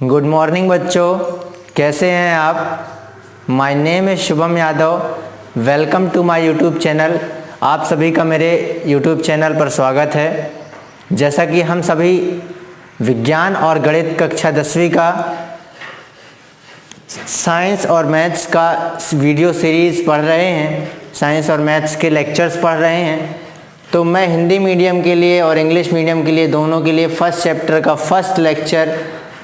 Good morning बच्चों, कैसे हैं आप। My name is Shubham Yadav. Welcome to my YouTube channel. आप सभी का मेरे यूट्यूब चैनल पर स्वागत है। जैसा कि हम सभी विज्ञान और गणित कक्षा 10वीं का साइंस और मैथ्स का वीडियो सीरीज़ पढ़ रहे हैं, साइंस और मैथ्स के लेक्चर्स पढ़ रहे हैं, तो मैं हिंदी मीडियम के लिए और इंग्लिश मीडियम के लिए दोनों के लिए फर्स्ट चैप्टर का फर्स्ट लेक्चर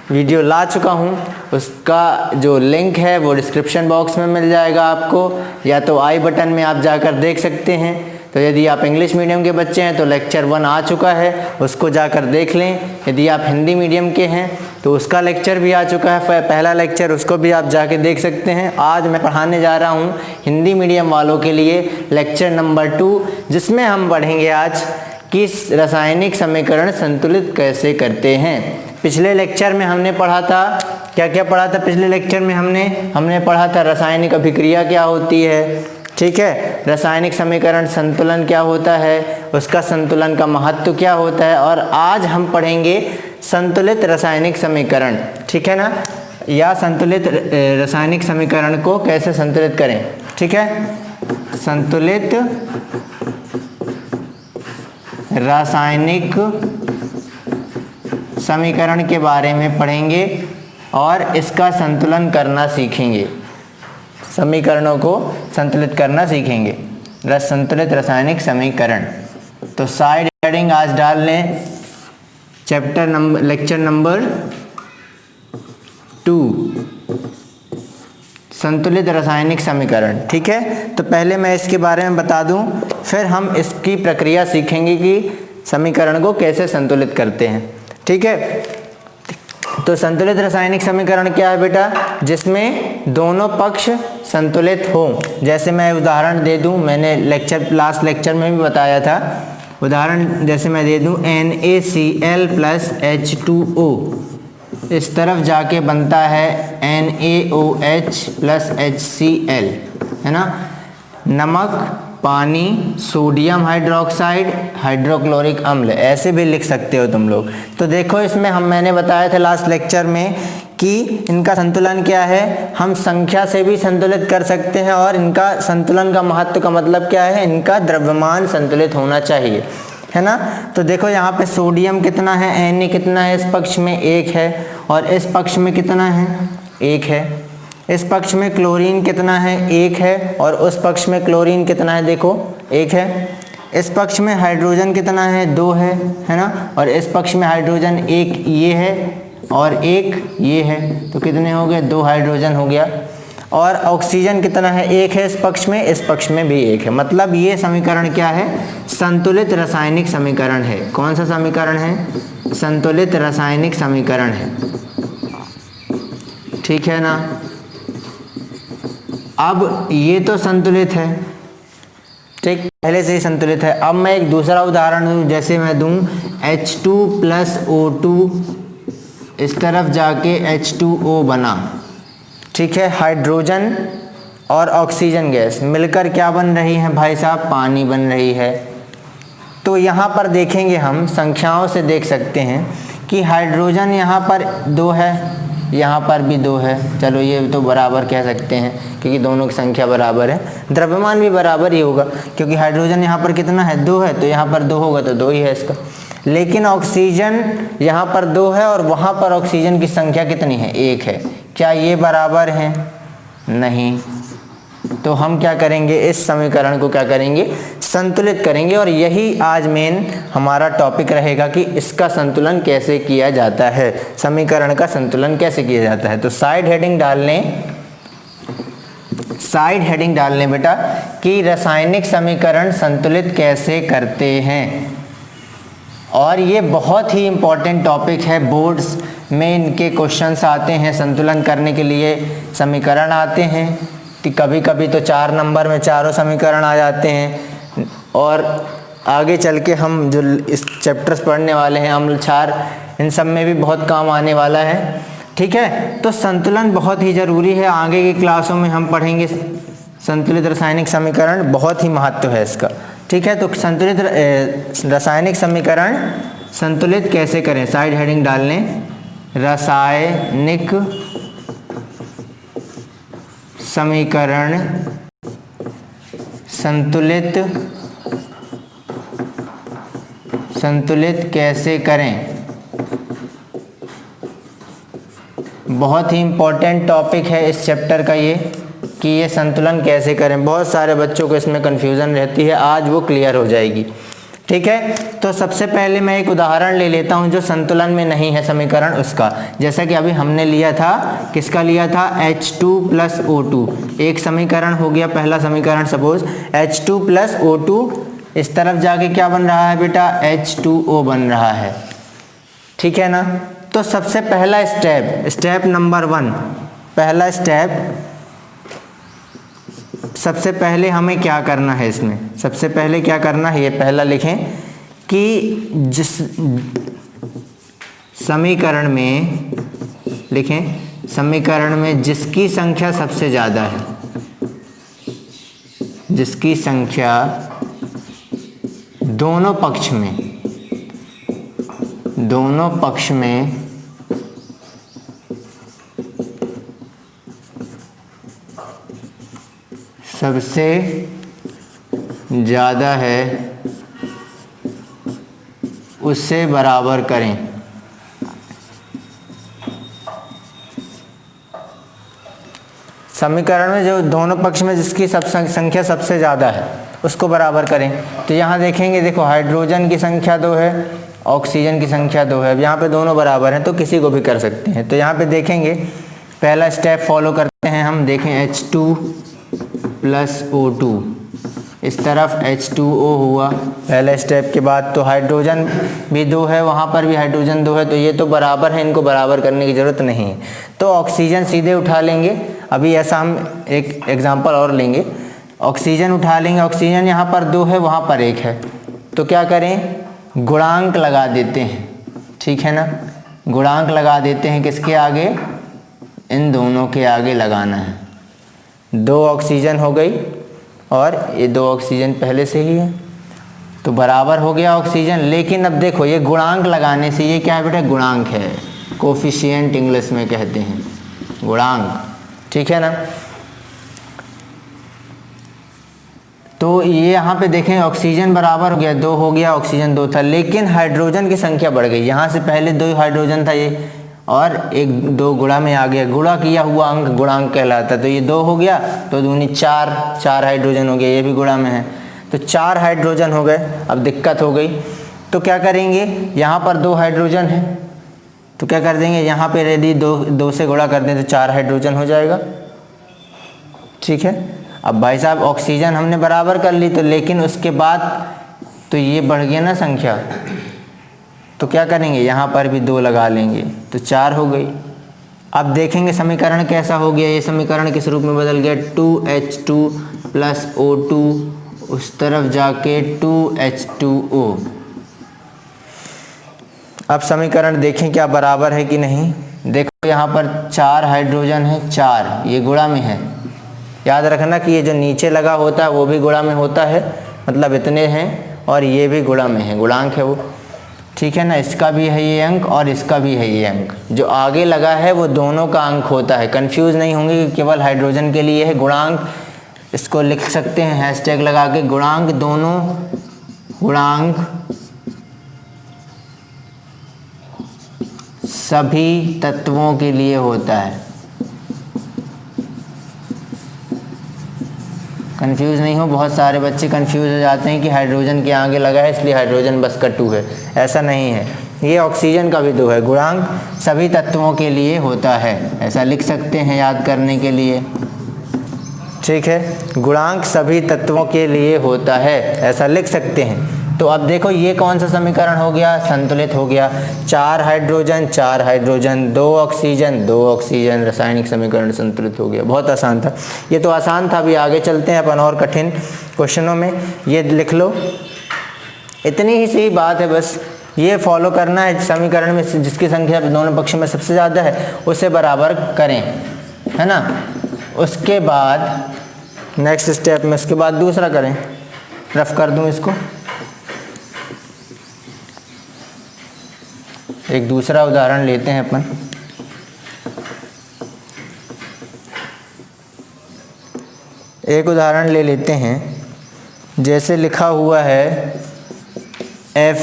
वीडियो ला चुका हूं। उसका जो लिंक है वो डिस्क्रिप्शन बॉक्स में मिल जाएगा आपको, या तो आई बटन में आप जाकर देख सकते हैं। तो यदि आप इंग्लिश मीडियम के बच्चे हैं तो लेक्चर 1 आ चुका है, उसको जाकर देख लें। यदि आप हिंदी मीडियम के हैं तो उसका लेक्चर भी आ चुका है, पहला लेक्चर, उसको भी आप जाके देख सकते हैं। आज मैं पढ़ाने जा रहा हूँ हिंदी मीडियम वालों के लिए लेक्चर नंबर 2, जिसमें हम पढ़ेंगे आज कि रासायनिक समीकरण संतुलित कैसे करते हैं। पिछले लेक्चर में हमने पढ़ा था, क्या क्या पढ़ा था पिछले लेक्चर में हमने पढ़ा था रासायनिक अभिक्रिया क्या होती है, ठीक है, रासायनिक समीकरण संतुलन क्या होता है, उसका संतुलन का महत्व क्या होता है, और आज हम पढ़ेंगे संतुलित रासायनिक समीकरण, ठीक है ना, या संतुलित रासायनिक समीकरण को कैसे संतुलित करें, ठीक है। संतुलित रासायनिक समीकरण के बारे में पढ़ेंगे और इसका संतुलन करना सीखेंगे, समीकरणों को संतुलित करना सीखेंगे। संतुलित रासायनिक समीकरण। तो साइड हेडिंग आज डाल लें, लेक्चर नंबर 2, संतुलित रासायनिक समीकरण, ठीक है। तो पहले मैं इसके बारे में बता दूं, फिर हम इसकी प्रक्रिया सीखेंगे कि समीकरण को कैसे संतुलित करते हैं, ठीक है। तो संतुलित रासायनिक समीकरण क्या है बेटा, जिसमें दोनों पक्ष संतुलित हो। जैसे मैं उदाहरण दे दूं, मैंने लास्ट लेक्चर में भी बताया था, उदाहरण जैसे मैं दे दूं NaCl + H2O, इस तरफ जाके बनता है NaOH + HCl, है ना। नमक, पानी, सोडियम हाइड्रोक्साइड, हाइड्रोक्लोरिक अम्ल, ऐसे भी लिख सकते हो तुम लोग। तो देखो इसमें मैंने बताया था लास्ट लेक्चर में कि इनका संतुलन क्या है, हम संख्या से भी संतुलित कर सकते हैं, और इनका संतुलन का महत्व का मतलब क्या है, इनका द्रव्यमान संतुलित होना चाहिए, है ना। तो देखो यहाँ पे सोडियम कितना है, Na कितना है, इस पक्ष में 1 है, और इस पक्ष में कितना है, 1 है। इस पक्ष में क्लोरीन कितना है, 1 है, और उस पक्ष में क्लोरीन कितना है, देखो 1 है। इस पक्ष में हाइड्रोजन कितना है, 2 है ना, और इस पक्ष में हाइड्रोजन 1 ये है और 1 ये है, तो कितने हो गए, 2 हाइड्रोजन हो गया। और ऑक्सीजन कितना है, 1 है इस पक्ष में भी 1 है। मतलब ये समीकरण क्या है, संतुलित रासायनिक समीकरण है। कौन सा समीकरण है, संतुलित रासायनिक समीकरण है, ठीक है ना। अब ये तो संतुलित है, ठीक, पहले से ही संतुलित है। अब मैं एक दूसरा उदाहरण दूं, जैसे मैं दूं H2 + O2, इस तरफ जाके H2O बना, ठीक है। हाइड्रोजन और ऑक्सीजन गैस मिलकर क्या बन रही है भाई साहब, पानी बन रही है। तो यहाँ पर देखेंगे, हम संख्याओं से देख सकते हैं कि हाइड्रोजन यहाँ पर 2 है, यहाँ पर भी 2 है, चलो ये तो बराबर कह सकते हैं क्योंकि दोनों की संख्या बराबर है। द्रव्यमान भी बराबर ही होगा क्योंकि हाइड्रोजन यहाँ पर कितना है, 2 है, तो यहाँ पर 2 होगा तो 2 ही है इसका। लेकिन ऑक्सीजन यहाँ पर 2 है और वहाँ पर ऑक्सीजन की संख्या कितनी है, 1 है। क्या ये बराबर हैं, नहीं। तो हम क्या करेंगे, इस समीकरण को क्या करेंगे, संतुलित करेंगे, और यही आज मेन हमारा टॉपिक रहेगा कि इसका संतुलन कैसे किया जाता है, समीकरण का संतुलन कैसे किया जाता है। तो साइड हेडिंग डाल लें बेटा कि रासायनिक समीकरण संतुलित कैसे करते हैं। और ये बहुत ही इम्पोर्टेंट टॉपिक है, बोर्ड्स में इनके क्वेश्चंस आते हैं, संतुलन करने के लिए समीकरण आते हैं कि कभी कभी तो 4 नंबर में चारों समीकरण आ जाते हैं, और आगे चल के हम जो इस चैप्टर्स पढ़ने वाले हैं अम्ल क्षार, इन सब में भी बहुत काम आने वाला है, ठीक है। तो संतुलन बहुत ही ज़रूरी है, आगे की क्लासों में हम पढ़ेंगे संतुलित रासायनिक समीकरण, बहुत ही महत्व है इसका, ठीक है। तो संतुलित रासायनिक समीकरण संतुलित कैसे करें, साइड हेडिंग डाल लें रासायनिक समीकरण संतुलित कैसे करें। बहुत ही इम्पोर्टेंट टॉपिक है इस चैप्टर का ये, कि ये संतुलन कैसे करें। बहुत सारे बच्चों को इसमें कन्फ्यूज़न रहती है, आज वो क्लियर हो जाएगी। ठीक है, तो सबसे पहले मैं एक उदाहरण ले लेता हूँ जो संतुलन में नहीं है समीकरण उसका। जैसा कि अभी हमने लिया था, किसका लिया था, H2 + O2। एक समीकरण हो गया, पहला समीकरण सपोज H2 + O2, इस तरफ जाके क्या बन रहा है बेटा, H2O बन रहा है। ठीक है ना। तो सबसे पहला स्टेप नंबर 1, पहला स्टेप, सबसे पहले हमें क्या करना है इसमें, सबसे पहले क्या करना है, ये पहला लिखें कि जिस समीकरण में लिखें, समीकरण में जिसकी संख्या सबसे ज़्यादा है, जिसकी संख्या दोनों पक्ष में सबसे ज़्यादा है उससे बराबर करें। समीकरण में जो दोनों पक्ष में जिसकी संख्या सबसे ज़्यादा है उसको बराबर करें। तो यहाँ देखेंगे, देखो हाइड्रोजन की संख्या 2 है, ऑक्सीजन की संख्या 2 है। अब यहाँ पे दोनों बराबर हैं तो किसी को भी कर सकते हैं। तो यहाँ पे देखेंगे, पहला स्टेप फॉलो करते हैं हम। देखें H2 + O2, इस तरफ H2O हुआ पहले स्टेप के बाद। तो हाइड्रोजन भी 2 है, वहाँ पर भी हाइड्रोजन 2 है, तो ये तो बराबर है, इनको बराबर करने की ज़रूरत नहीं है। तो ऑक्सीजन सीधे उठा लेंगे। अभी ऐसा हम एक एग्जांपल और लेंगे, ऑक्सीजन उठा लेंगे। ऑक्सीजन यहाँ पर 2 है, वहाँ पर 1 है, तो क्या करें, गुणांक लगा देते हैं। ठीक है ना, गुणांक लगा देते हैं, किसके आगे, इन दोनों के आगे लगाना है। 2 ऑक्सीजन हो गई और ये 2 ऑक्सीजन पहले से ही है, तो बराबर हो गया ऑक्सीजन। लेकिन अब देखो, ये गुणांक लगाने से, ये क्या है बेटा, गुणांक है, कोफिशिएंट इंग्लिश में कहते हैं, गुणांक। ठीक है ना। तो ये यहाँ पे देखें, ऑक्सीजन बराबर हो गया, 2 हो गया, ऑक्सीजन 2 था, लेकिन हाइड्रोजन की संख्या बढ़ गई। यहाँ से पहले 2 हाइड्रोजन था ये, और 2 गुणा में आ गया, गुणा किया हुआ अंक गुणांक कहलाता है। तो ये 2 हो गया, तो दूनी 4 हाइड्रोजन हो गया, ये भी गुणा में है, तो 4 हाइड्रोजन हो गए। अब दिक्कत हो गई, तो क्या करेंगे, यहाँ पर 2 हाइड्रोजन है, तो क्या कर देंगे, यहाँ पे यदि 2 से गुणा कर दें तो 4 हाइड्रोजन हो जाएगा। ठीक है। अब भाई साहब, ऑक्सीजन हमने बराबर कर ली, तो लेकिन उसके बाद तो ये बढ़ गया ना संख्या, तो क्या करेंगे, यहाँ पर भी 2 लगा लेंगे, तो 4 हो गई। अब देखेंगे समीकरण कैसा हो गया, ये समीकरण किस रूप में बदल गया, 2H2 + O2, उस तरफ जाके 2H2O। अब समीकरण देखें क्या बराबर है कि नहीं। देखो यहाँ पर 4 हाइड्रोजन है, 4 ये गुणा में है। याद रखना कि ये जो नीचे लगा होता है वो भी गुणा में होता है, मतलब इतने हैं, और ये भी गुणा में है, गुणांक है वो। ठीक है ना, इसका भी है ये अंक और इसका भी है ये अंक। जो आगे लगा है वो दोनों का अंक होता है। कंफ्यूज नहीं होंगे कि केवल हाइड्रोजन के लिए है गुणांक, इसको लिख सकते हैं हैशटैग लगा के, गुणांक दोनों, गुणांक सभी तत्वों के लिए होता है। कंफ्यूज नहीं हो, बहुत सारे बच्चे कंफ्यूज हो जाते हैं कि हाइड्रोजन के आगे लगा है इसलिए हाइड्रोजन बस का 2 है, ऐसा नहीं है। ये ऑक्सीजन का भी 2 है, गुणांक सभी तत्वों के लिए होता है, ऐसा लिख सकते हैं याद करने के लिए। ठीक है, गुणांक सभी तत्वों के लिए होता है, ऐसा लिख सकते हैं। तो अब देखो ये कौन सा समीकरण हो गया, संतुलित हो गया। 4 हाइड्रोजन 4 हाइड्रोजन, 2 ऑक्सीजन 2 ऑक्सीजन, रासायनिक समीकरण संतुलित हो गया। बहुत आसान था, ये तो आसान था। अभी आगे चलते हैं अपन और कठिन क्वेश्चनों में। ये लिख लो, इतनी ही सी बात है, बस ये फॉलो करना है। समीकरण में जिसकी संख्या दोनों पक्ष में सबसे ज़्यादा है उसे बराबर करें, है ना। उसके बाद नेक्स्ट स्टेप में, उसके बाद दूसरा करें। रफ कर दूं इसको, एक दूसरा उदाहरण लेते हैं अपन। एक उदाहरण ले लेते हैं। जैसे लिखा हुआ है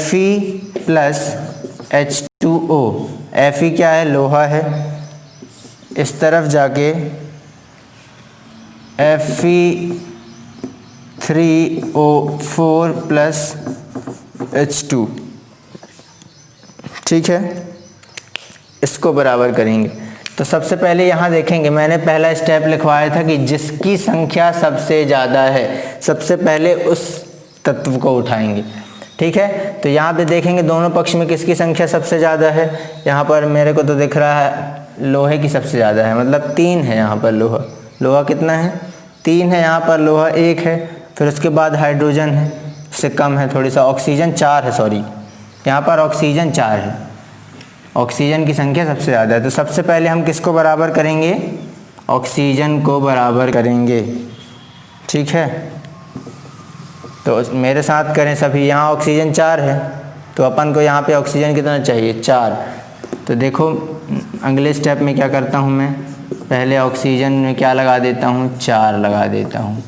Fe प्लस H2O। Fe क्या है? लोहा है। इस तरफ जाके Fe3O4 प्लस H2, ठीक है। इसको बराबर करेंगे तो सबसे पहले यहाँ देखेंगे, मैंने पहला स्टेप लिखवाया था कि जिसकी संख्या सबसे ज़्यादा है सबसे पहले उस तत्व को उठाएंगे, ठीक है। तो यहाँ पे देखेंगे दोनों पक्ष में किसकी संख्या सबसे ज़्यादा है। यहाँ पर मेरे को तो दिख रहा है लोहे की सबसे ज़्यादा है, मतलब 3 है यहाँ पर लोहा। लोहा कितना है? 3 है यहाँ पर, लोहा 1 है। फिर उसके बाद हाइड्रोजन है, उससे कम है थोड़ी सा। ऑक्सीजन 4 है, सॉरी यहाँ पर ऑक्सीजन 4 है। ऑक्सीजन की संख्या सबसे ज़्यादा है। तो सबसे पहले हम किसको बराबर करेंगे? ऑक्सीजन को बराबर करेंगे, ठीक है। तो मेरे साथ करें सभी। यहाँ ऑक्सीजन 4 है तो अपन को यहाँ पे ऑक्सीजन कितना चाहिए? 4। तो देखो अगले स्टेप में क्या करता हूँ मैं, पहले ऑक्सीजन में क्या लगा देता हूँ? 4 लगा देता हूँ।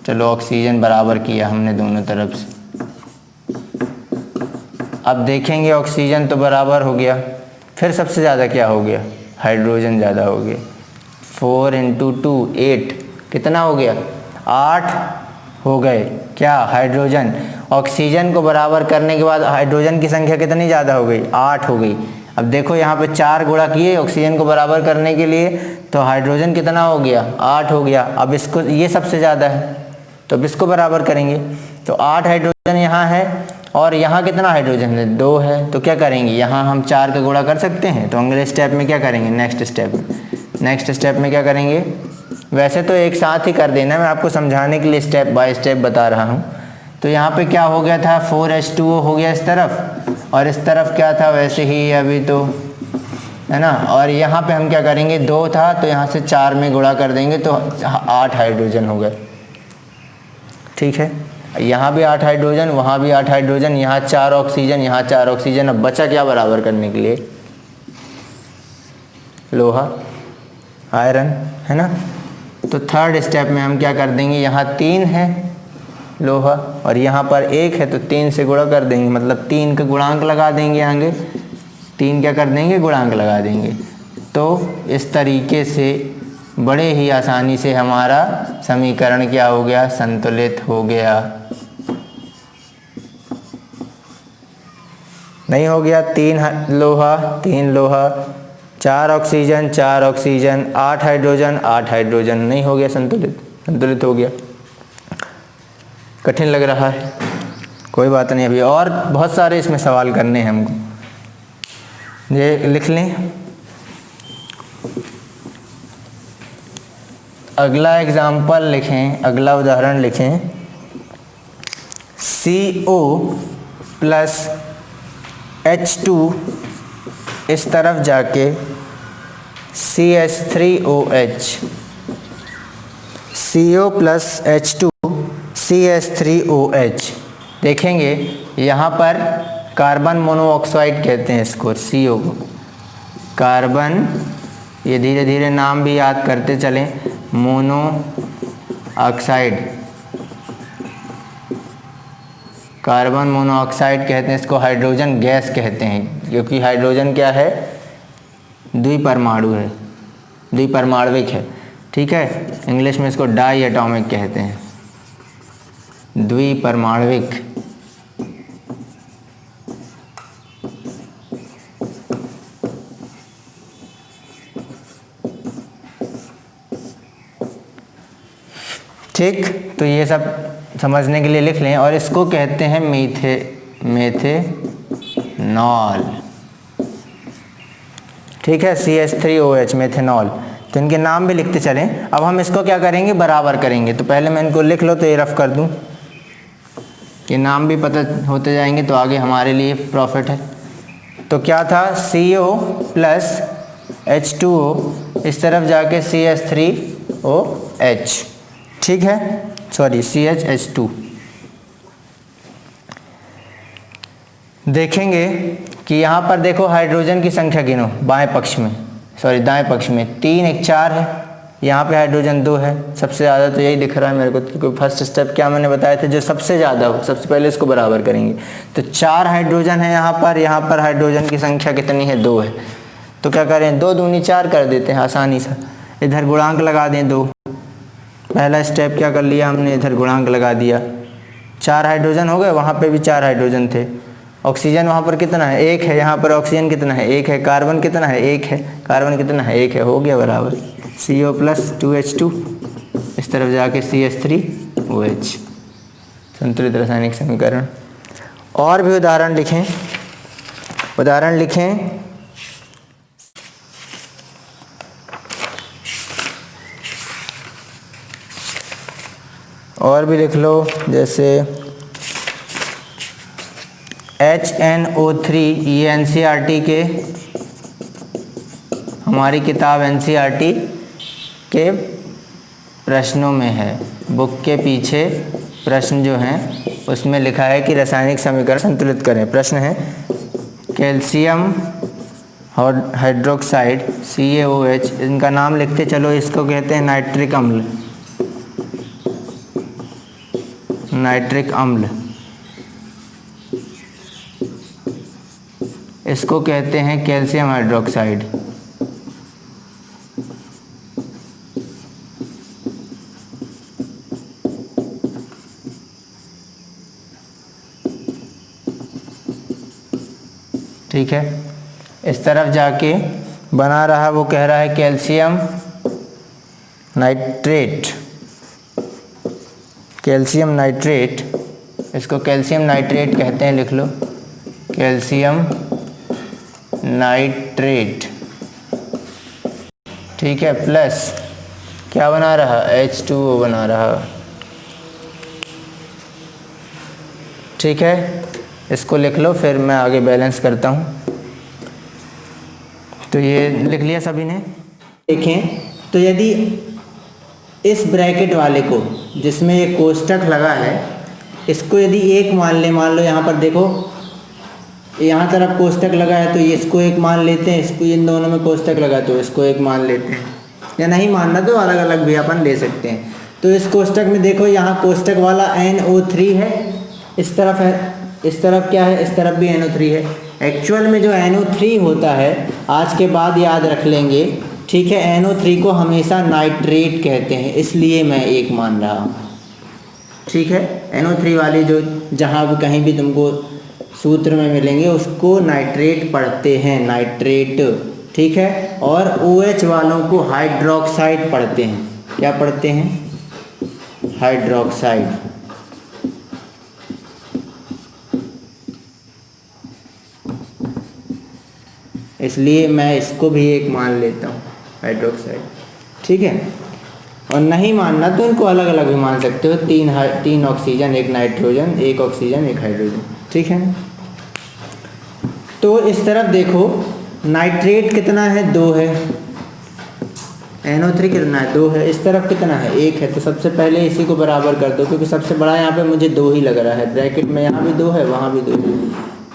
चलो ऑक्सीजन बराबर किया हमने दोनों तरफ से। अब देखेंगे ऑक्सीजन तो बराबर हो गया, फिर सबसे ज़्यादा क्या हो गया? हाइड्रोजन ज़्यादा हो गया। 4 × 2 8, कितना हो गया? 8 हो गए क्या? हाइड्रोजन। ऑक्सीजन को बराबर करने के बाद हाइड्रोजन की संख्या कितनी ज़्यादा हो गई? 8 हो गई। अब देखो यहाँ पे 4 गुणा किए ऑक्सीजन को बराबर करने के लिए, तो हाइड्रोजन कितना हो गया? 8 हो गया। अब इसको, ये सबसे ज़्यादा है तो अब इसको बराबर करेंगे। तो 8 हाइड्रोजन यहाँ है और यहाँ कितना हाइड्रोजन है? 2 है। तो क्या करेंगे? यहाँ हम 4 का गुणा कर सकते हैं। तो अगले स्टेप में क्या करेंगे? नेक्स्ट स्टेप में क्या करेंगे? वैसे तो एक साथ ही कर देना, मैं आपको समझाने के लिए स्टेप बाय स्टेप बता रहा हूँ। तो यहाँ पे क्या हो गया था? 4H2O हो गया इस तरफ, और इस तरफ क्या था? वैसे ही अभी तो है ना। और यहाँ पे हम क्या करेंगे? 2 था तो यहाँ से 4 में गुणा कर देंगे तो 8 हाइड्रोजन हो गए, ठीक है। यहाँ भी 8 हाइड्रोजन, वहाँ भी 8 हाइड्रोजन, यहाँ 4 ऑक्सीजन, यहाँ 4 ऑक्सीजन। अब बचा क्या बराबर करने के लिए? लोहा, आयरन, है ना। तो थर्ड स्टेप में हम क्या कर देंगे? यहाँ 3 है लोहा और यहाँ पर 1 है तो 3 से गुणा कर देंगे, मतलब 3 का गुणांक लगा देंगे आगे। 3 क्या कर देंगे? गुणांक लगा देंगे। तो इस तरीके से बड़े ही आसानी से हमारा समीकरण क्या हो गया? संतुलित हो गया। नहीं हो गया? 3 लोहा 4 ऑक्सीजन 8 हाइड्रोजन 8 हाइड्रोजन, नहीं हो गया संतुलित हो गया। कठिन लग रहा है? कोई बात नहीं, अभी और बहुत सारे इसमें सवाल करने हैं हमको। ये लिख लें। अगला एग्जाम्पल लिखें, अगला उदाहरण लिखें। CO प्लस H2 इस तरफ जाके CH3OH। CO plus H2 CH3OH। देखेंगे यहाँ पर कार्बन मोनोऑक्साइड कहते हैं इसको, CO को। कार्बन, ये धीरे धीरे नाम भी याद करते चलें। मोनो ऑक्साइड, कार्बन मोनोऑक्साइड कहते हैं इसको। हाइड्रोजन गैस कहते हैं क्योंकि हाइड्रोजन क्या है? द्विपरमाणु है, द्विपरमाणविक है, ठीक है। इंग्लिश में इसको डाई एटॉमिक कहते हैं, द्विपरमाणविक। ठीक, तो ये सब समझने के लिए लिख लें। और इसको कहते हैं मेथेनॉल, ठीक है। CH3OH methanol. तो इनके नाम भी लिखते चलें। अब हम इसको क्या करेंगे? बराबर करेंगे। तो पहले मैं इनको लिख लो तो ये रफ कर दूं, ये नाम भी पता होते जाएंगे तो आगे हमारे लिए प्रॉफिट है। तो क्या था? CO प्लस H2O इस तरफ जाके CH3OH, ठीक है, सॉरी CHH2। देखेंगे कि यहाँ पर देखो हाइड्रोजन की संख्या गिनो बाएं पक्ष में, सॉरी दाएं पक्ष में। 3 1 4 है, यहाँ पे हाइड्रोजन 2 है, सबसे ज़्यादा तो यही दिख रहा है मेरे को, क्योंकि फर्स्ट स्टेप क्या मैंने बताया था, जो सबसे ज़्यादा हो सबसे पहले इसको बराबर करेंगे। तो 4 हाइड्रोजन है यहाँ पर हाइड्रोजन की संख्या कितनी है, 2 है। तो क्या करें, 2 दूनी 4 कर देते हैं आसानी से, इधर गुणांक लगा दें 2। पहला स्टेप क्या कर लिया हमने, इधर गुणांक लगा दिया, 4 हाइड्रोजन हो गए, वहाँ पे भी 4 हाइड्रोजन थे। ऑक्सीजन वहाँ पर कितना है, 1 है, यहाँ पर ऑक्सीजन कितना है, 1 है। कार्बन कितना है, 1 है। कार्बन कितना है, 1 है, हो गया बराबर CO+2H2, इस तरफ जाके CH3OH, संतुलित रासायनिक समीकरण। और भी उदाहरण लिखें, और भी लिख लो, जैसे HNO3, ये NCERT के, हमारी किताब NCERT के प्रश्नों में है, बुक के पीछे प्रश्न जो हैं उसमें लिखा है कि रासायनिक समीकरण संतुलित करें। प्रश्न है कैल्शियम हाइड्रोक्साइड CaOH, इनका नाम लिखते चलो, इसको कहते हैं नाइट्रिक अम्ल, नाइट्रिक अम्ल, इसको कहते हैं कैल्शियम हाइड्रोक्साइड। ठीक है, इस तरफ जाके बना रहा, वो कह रहा है कैल्शियम नाइट्रेट, कैल्शियम नाइट्रेट, इसको कैल्शियम नाइट्रेट कहते हैं, लिख लो कैल्शियम नाइट्रेट। ठीक है, प्लस क्या बना रहा, H2O बना रहा। ठीक है, इसको लिख लो, फिर मैं आगे बैलेंस करता हूँ। तो ये लिख लिया सभी ने। देखें तो यदि इस ब्रैकेट वाले को, जिसमें ये कोष्टक लगा है, इसको यदि 1 मान ले, मान लो यहाँ पर देखो यहाँ तरफ कोष्टक लगा है, तो ये इसको 1 मान लेते हैं, इसको, इन दोनों में कोष्टक लगा तो इसको 1 मान लेते हैं, या नहीं मानना तो अलग अलग भी अपन ले सकते हैं। तो इस कोष्टक में देखो, यहाँ कोष्टक वाला NO3 है, इस तरफ है, इस तरफ क्या है, इस तरफ भी NO3 है। एक्चुअल में जो NO3 होता है, आज के बाद याद रख लेंगे, ठीक है, NO3 को हमेशा नाइट्रेट कहते हैं, इसलिए मैं 1 मान रहा हूँ। ठीक है, NO3 वाली जो जहाँ भी कहीं भी तुमको सूत्र में मिलेंगे उसको नाइट्रेट पढ़ते हैं, नाइट्रेट। ठीक है, और OH वालों को हाइड्रोक्साइड पढ़ते हैं। क्या पढ़ते हैं, हाइड्रोक्साइड। इसलिए मैं इसको भी 1 मान लेता हूँ, हाइड्रोक्साइड। ठीक है, और नहीं मानना तो इनको अलग अलग भी मान सकते हो, 3 ऑक्सीजन 1 नाइट्रोजन, 1 ऑक्सीजन 1 हाइड्रोजन। ठीक है, तो इस तरफ देखो, नाइट्रेट कितना है, 2 है, NO3 कितना है, 2 है, इस तरफ कितना है, 1 है। तो सबसे पहले इसी को बराबर कर दो, क्योंकि सबसे बड़ा यहाँ पे मुझे 2 ही लग रहा है, ब्रैकेट में यहाँ भी 2 है, वहाँ भी 2 है,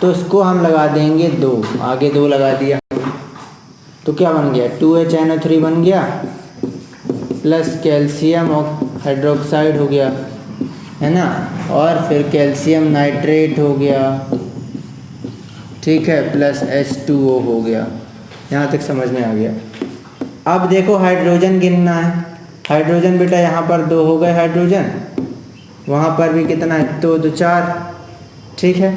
तो इसको हम लगा देंगे 2, आगे 2 लगा दिया, तो क्या बन गया, 2HNO3 बन गया, प्लस कैल्शियम हाइड्रोक्साइड हो गया, है ना, और फिर कैल्शियम नाइट्रेट हो गया। ठीक है, प्लस H2O हो गया। यहाँ तक समझ में आ गया। अब देखो हाइड्रोजन गिनना है, हाइड्रोजन बेटा यहाँ पर 2 हो गए हाइड्रोजन, वहाँ पर भी कितना है, 2 2 4। ठीक है,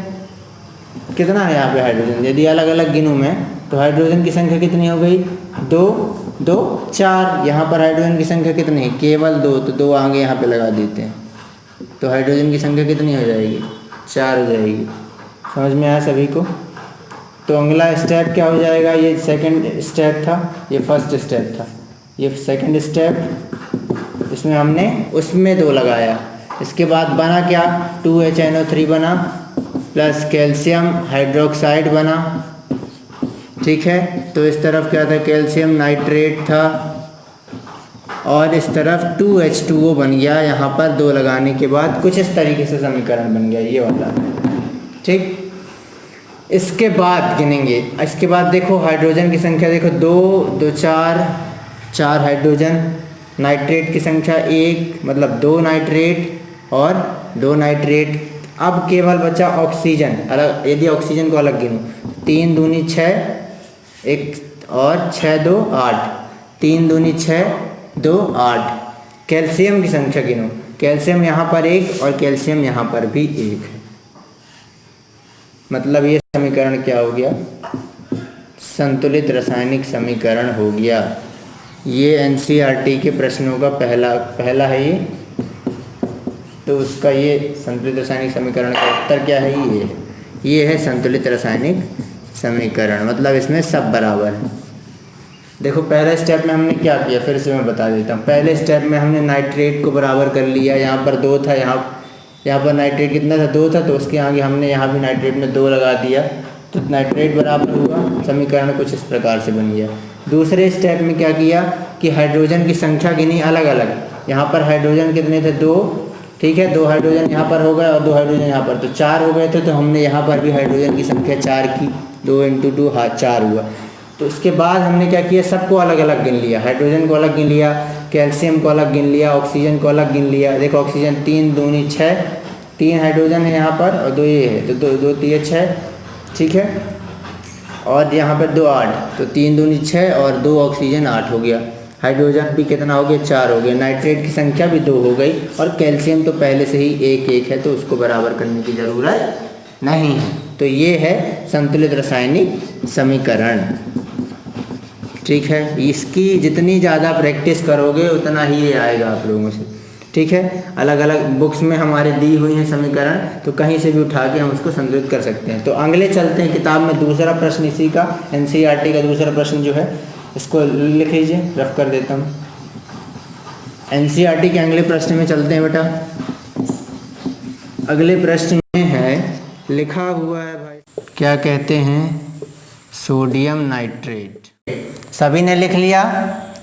कितना है यहाँ पे हाइड्रोजन, यदि अलग अलग गिनूँ मैं तो हाइड्रोजन की संख्या कितनी हो गई, 2 2 4। यहाँ पर हाइड्रोजन की संख्या कितनी है, केवल 2, तो 2 आगे यहाँ पे लगा देते हैं, तो हाइड्रोजन की संख्या कितनी हो जाएगी, 4 हो जाएगी। समझ में आया सभी को। तो अगला स्टेप क्या हो जाएगा, ये सेकंड स्टेप था, ये फर्स्ट स्टेप था, ये सेकंड स्टेप, इसमें हमने उसमें 2 लगाया। इसके बाद बना क्या, 2HNO3 बना, प्लस कैल्शियम हाइड्रोक्साइड बना। ठीक है, तो इस तरफ क्या था, कैल्शियम नाइट्रेट था, और इस तरफ 2H2O बन गया। यहाँ पर 2 लगाने के बाद कुछ इस तरीके से समीकरण बन गया, ये वाला। ठीक, इसके बाद गिनेंगे, इसके बाद देखो हाइड्रोजन की संख्या देखो, 2 2 4 4 हाइड्रोजन, नाइट्रेट की संख्या 1, मतलब 2 नाइट्रेट और 2 नाइट्रेट। अब केवल बचा ऑक्सीजन, अलग यदि ऑक्सीजन को अलग गिनूँ 3 दूनी 6, 1 और 6 2 8, 3 दूनी 6 2 8। कैल्शियम की संख्या गिनो, कैल्शियम यहाँ पर 1 और कैल्शियम यहाँ पर भी 1 है। मतलब ये समीकरण क्या हो गया, संतुलित रासायनिक समीकरण हो गया। ये एनसीईआरटी के प्रश्नों का पहला है ये, तो उसका ये संतुलित रासायनिक समीकरण का उत्तर क्या है, ये है संतुलित रासायनिक समीकरण। मतलब इसमें सब बराबर है। देखो पहले स्टेप में हमने क्या किया, फिर से मैं बता देता हूँ। पहले स्टेप में हमने नाइट्रेट को बराबर कर लिया, यहाँ पर 2 था, यहाँ पर नाइट्रेट कितना था, 2 था, तो उसके आगे हमने यहाँ भी नाइट्रेट में 2 लगा दिया, तो नाइट्रेट बराबर हुआ, समीकरण कुछ इस प्रकार से बन गया। दूसरे स्टेप में क्या किया कि हाइड्रोजन की संख्या गिनी अलग अलग। यहाँ पर हाइड्रोजन कितने थे, 2, ठीक है, 2 हाइड्रोजन यहाँ पर हो गए और 2 हाइड्रोजन यहाँ पर, तो 4 हो गए थे। तो हमने यहाँ पर भी हाइड्रोजन की संख्या 4 की, 2 × 2 4 हुआ। तो उसके बाद हमने क्या किया, सबको अलग अलग गिन लिया, हाइड्रोजन को अलग गिन लिया, कैल्शियम को अलग गिन लिया, ऑक्सीजन को अलग गिन लिया। देखो ऑक्सीजन 3 दूनी 6, 3 हाइड्रोजन है यहाँ पर और 2 ये है, तो 2 3 6, ठीक है, और यहाँ पर 2 8, तो 3 दूनी 6 और 2 ऑक्सीजन 8 हो गया। हाइड्रोजन भी कितना हो गया, 4 हो गया। नाइट्रेट की संख्या भी 2 हो गई और कैल्शियम तो पहले से ही 1 1 है, तो उसको बराबर करने की ज़रूरत नहीं है। तो ये है संतुलित रासायनिक समीकरण, ठीक है। इसकी जितनी ज़्यादा प्रैक्टिस करोगे उतना ही ये आएगा आप लोगों से, ठीक है। अलग अलग बुक्स में हमारे दी हुई हैं समीकरण, तो कहीं से भी उठा के हम उसको संतुलित कर सकते हैं। तो अगले चलते हैं किताब में, दूसरा प्रश्न इसी का, एनसीईआरटी का दूसरा प्रश्न जो है, इसको लिख लीजिए, रफ कर देता हूँ। एनसीईआरटी के अगले प्रश्न में चलते हैं बेटा। अगले प्रश्न में है, लिखा हुआ है भाई, क्या कहते हैं, सोडियम नाइट्रेट। सभी ने लिख लिया,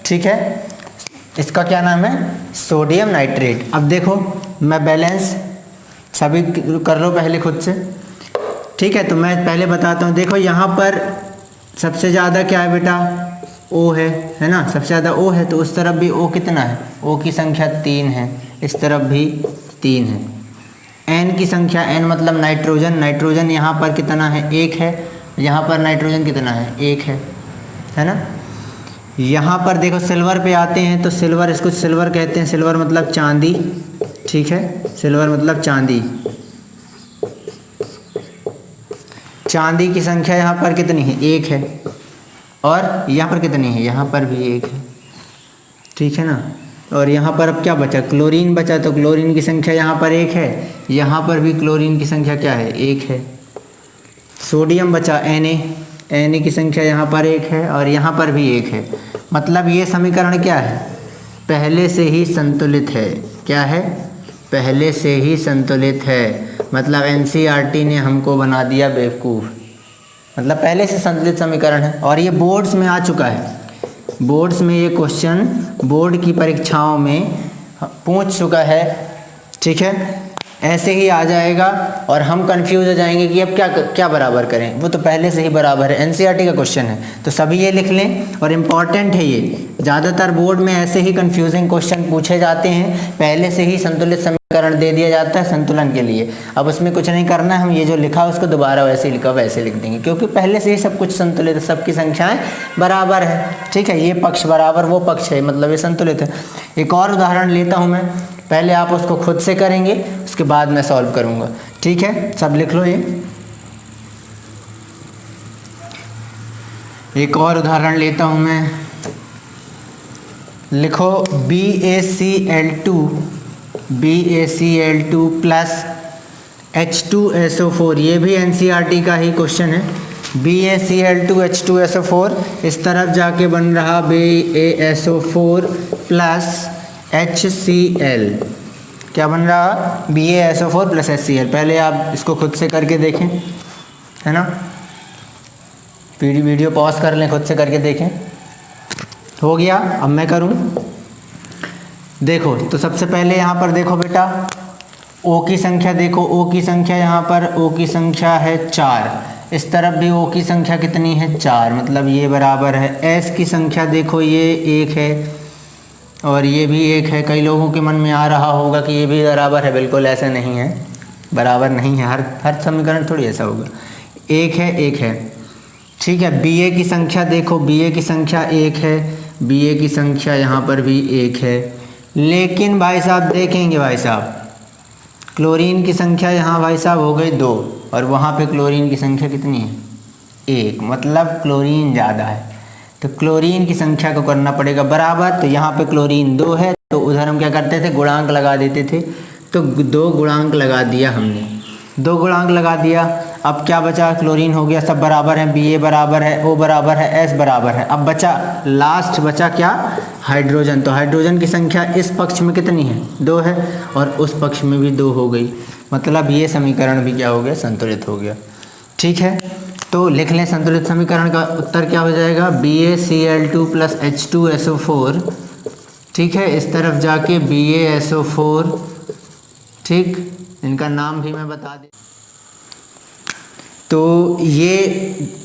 ठीक है। इसका क्या नाम है, सोडियम नाइट्रेट। अब देखो मैं बैलेंस सभी कर लो पहले खुद से, ठीक है। तो मैं पहले बताता हूँ। देखो यहाँ पर सबसे ज़्यादा क्या है बेटा, O है ना, सबसे ज़्यादा O है, तो उस तरफ भी O कितना है, O की संख्या 3 है, इस तरफ भी 3 है। N की संख्या, N मतलब नाइट्रोजन, नाइट्रोजन यहाँ पर कितना है, 1 है, यहाँ पर नाइट्रोजन कितना है, 1 है ना। यहाँ पर देखो सिल्वर पे आते हैं, तो सिल्वर, इसको सिल्वर कहते हैं, सिल्वर मतलब चांदी, ठीक है, सिल्वर मतलब चांदी। चांदी की संख्या यहाँ पर कितनी है, 1 है, और यहाँ पर कितनी है, यहाँ पर भी 1 है, ठीक है ना। और यहाँ पर अब क्या बचा, क्लोरीन बचा, तो क्लोरीन की संख्या यहाँ पर 1 है, यहाँ पर भी क्लोरीन की संख्या क्या है, 1 है। सोडियम बचा Na की संख्या यहाँ पर 1 है और यहाँ पर भी 1 है। मतलब ये समीकरण क्या है, पहले से ही संतुलित है। क्या है, पहले से ही संतुलित है। मतलब एनसीईआरटी ने हमको बना दिया बेवकूफ़, मतलब पहले से संतुलित समीकरण है। और ये बोर्ड्स में आ चुका है, बोर्ड्स में ये क्वेश्चन बोर्ड की परीक्षाओं में पूछ चुका है, ठीक है। ऐसे ही आ जाएगा और हम कंफ्यूज हो जाएंगे कि अब क्या बराबर करें, वो तो पहले से ही बराबर है, एनसीईआरटी का क्वेश्चन है। तो सभी ये लिख लें, और इम्पॉर्टेंट है ये, ज़्यादातर बोर्ड में ऐसे ही कंफ्यूजिंग क्वेश्चन पूछे जाते हैं, पहले से ही संतुलित समीकरण दे दिया जाता है संतुलन के लिए। अब उसमें कुछ नहीं करना है, हम ये जो लिखा उसको दोबारा वैसे ही लिखा वैसे लिख देंगे, क्योंकि पहले से ही सब कुछ संतुलित, सबकी संख्याएँ बराबर है, ठीक है। ये पक्ष बराबर, वो पक्ष है, मतलब ये संतुलित है। एक और उदाहरण लेता हूँ मैं, पहले आप उसको खुद से करेंगे, उसके बाद मैं सॉल्व करूँगा, ठीक है। सब लिख लो ये। एक और उदाहरण लेता हूँ मैं, लिखो BaCl2 प्लस H2SO4। ये भी एनसीईआरटी का ही क्वेश्चन है। BaCl2 H2SO4, इस तरफ जाके बन रहा BaSO4 प्लस HCl। क्या बन रहा, BaSO4 प्लस HCl। पहले आप इसको खुद से करके देखें, है ना, वीडियो पॉज कर लें, खुद से करके देखें। हो गया, अब मैं करूं। देखो तो सबसे पहले यहाँ पर देखो बेटा, O की संख्या देखो, O की संख्या यहाँ पर O की संख्या है 4, इस तरफ भी O की संख्या कितनी है, 4, मतलब ये बराबर है। S की संख्या देखो ये 1 है, और ये भी 1 है। कई लोगों के मन में आ रहा होगा कि ये भी बराबर है, बिल्कुल ऐसा नहीं है, बराबर नहीं है, हर समीकरण थोड़ी ऐसा होगा। 1 है, 1 है, ठीक है। बी ए की संख्या देखो, बी ए की संख्या 1 है, बी ए की संख्या यहाँ पर भी 1 है। लेकिन भाई साहब देखेंगे भाई साहब, क्लोरीन की संख्या यहाँ भाई साहब हो गई 2 और वहाँ पे क्लोरीन की संख्या कितनी है? 1, मतलब क्लोरीन ज़्यादा है। तो क्लोरीन की संख्या को करना पड़ेगा बराबर। तो यहाँ पे क्लोरीन 2 है, तो उधर हम क्या करते थे? गुणांक लगा देते थे। तो 2 गुणांक लगा दिया हमने, 2 गुणांक लगा दिया। अब क्या बचा? क्लोरीन हो गया, सब बराबर है, बी ए बराबर है, ओ बराबर है, एस बराबर है। अब बचा, लास्ट बचा क्या? हाइड्रोजन। तो हाइड्रोजन की संख्या इस पक्ष में कितनी है? 2 है, और उस पक्ष में भी 2 हो गई। मतलब ये समीकरण भी क्या हो गया? संतुलित हो गया। ठीक है, तो लिख लें संतुलित समीकरण का उत्तर क्या हो जाएगा? BaCl2 + H2SO4, ठीक है। इस तरफ जाके BaSO4, ठीक, इनका नाम भी मैं बता दें। तो ये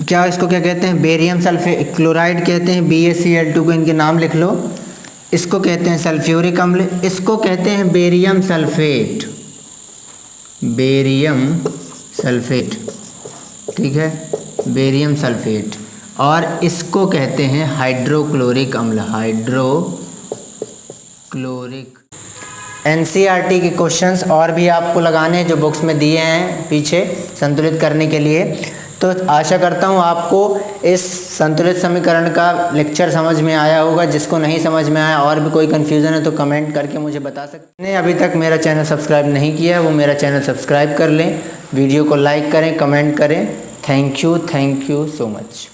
क्या, इसको क्या कहते हैं? बेरियम सल्फेट क्लोराइड कहते हैं। BaCl2 को इनके नाम लिख लो। इसको कहते हैं सल्फ्यूरिक अम्ल, इसको कहते हैं बेरियम सल्फेट, बेरियम सल्फेट, ठीक है, बेरियम सल्फेट। और इसको कहते हैं हाइड्रोक्लोरिक अम्ल, हाइड्रोक्लोरिक। NCERT के क्वेश्चंस और भी आपको लगाने हैं जो बुक्स में दिए हैं पीछे संतुलित करने के लिए। तो आशा करता हूँ आपको इस संतुलित समीकरण का लेक्चर समझ में आया होगा। जिसको नहीं समझ में आया और भी कोई कन्फ्यूज़न है तो कमेंट करके मुझे बता सकते हैं। अभी तक मेरा चैनल सब्सक्राइब नहीं किया है वो मेरा चैनल सब्सक्राइब कर लें, वीडियो को लाइक करें, कमेंट करें। Thank you so much.